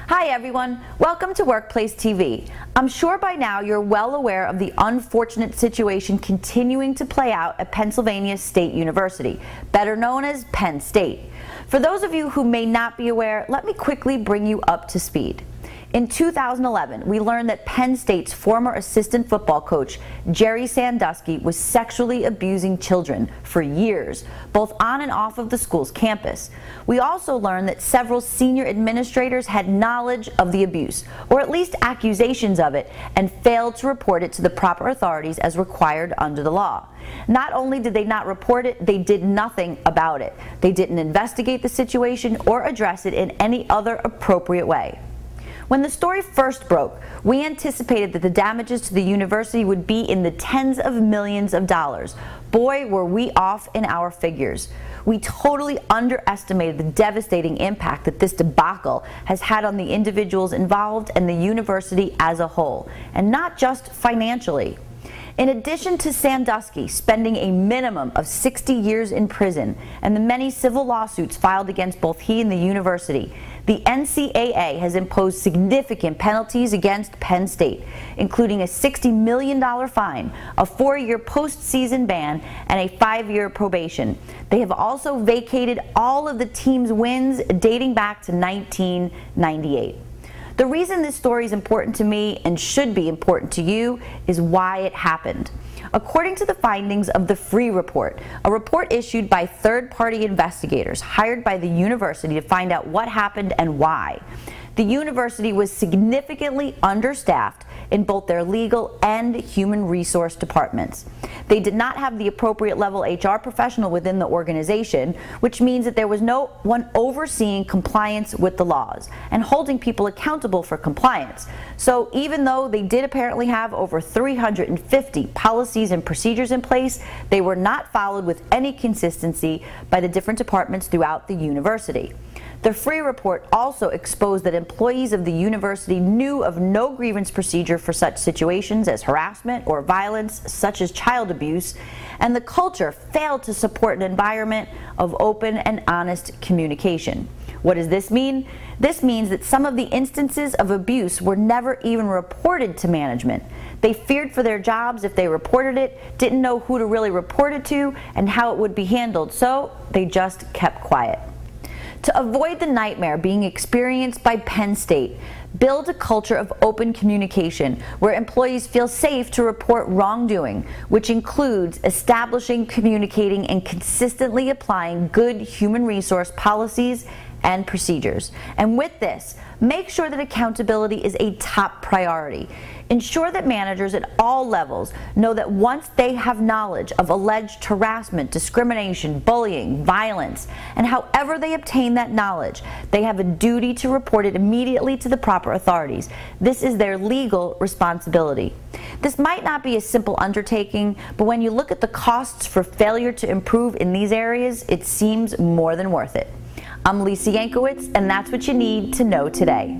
Hi everyone, welcome to Workplace TV. I'm sure by now you're well aware of the unfortunate situation continuing to play out at Pennsylvania State University, better known as Penn State. For those of you who may not be aware, let me quickly bring you up to speed. In 2011, we learned that Penn State's former assistant football coach, Jerry Sandusky, was sexually abusing children for years, both on and off of the school's campus. We also learned that several senior administrators had knowledge of the abuse, or at least accusations of it, and failed to report it to the proper authorities as required under the law. Not only did they not report it, they did nothing about it. They didn't investigate the situation or address it in any other appropriate way. When the story first broke, we anticipated that the damages to the university would be in the tens of millions of dollars. Boy, were we off in our figures. We totally underestimated the devastating impact that this debacle has had on the individuals involved and the university as a whole, and not just financially. In addition to Sandusky spending a minimum of 60 years in prison and the many civil lawsuits filed against both he and the university, the NCAA has imposed significant penalties against Penn State, including a $60 million fine, a 4-year postseason ban, and a 5-year probation. They have also vacated all of the team's wins dating back to 1998. The reason this story is important to me and should be important to you is why it happened. According to the findings of the Free Report, a report issued by third-party investigators hired by the university to find out what happened and why, the university was significantly understaffed in both their legal and human resource departments. They did not have the appropriate level HR professional within the organization, which means that there was no one overseeing compliance with the laws and holding people accountable for compliance. So even though they did apparently have over 350 policies and procedures in place, they were not followed with any consistency by the different departments throughout the university. The Free Report also exposed that employees of the university knew of no grievance procedure for such situations as harassment or violence, such as child abuse, and the culture failed to support an environment of open and honest communication. What does this mean? This means that some of the instances of abuse were never even reported to management. They feared for their jobs if they reported it, didn't know who to really report it to, and how it would be handled, so they just kept quiet. To avoid the nightmare being experienced by Penn State, build a culture of open communication where employees feel safe to report wrongdoing, which includes establishing, communicating, and consistently applying good human resource policies and procedures. And with this, make sure that accountability is a top priority. Ensure that managers at all levels know that once they have knowledge of alleged harassment, discrimination, bullying, violence, and however they obtain that knowledge, they have a duty to report it immediately to the proper authorities. This is their legal responsibility. This might not be a simple undertaking, but when you look at the costs for failure to improve in these areas, it seems more than worth it. I'm Lisa Yankowitz, and that's what you need to know today.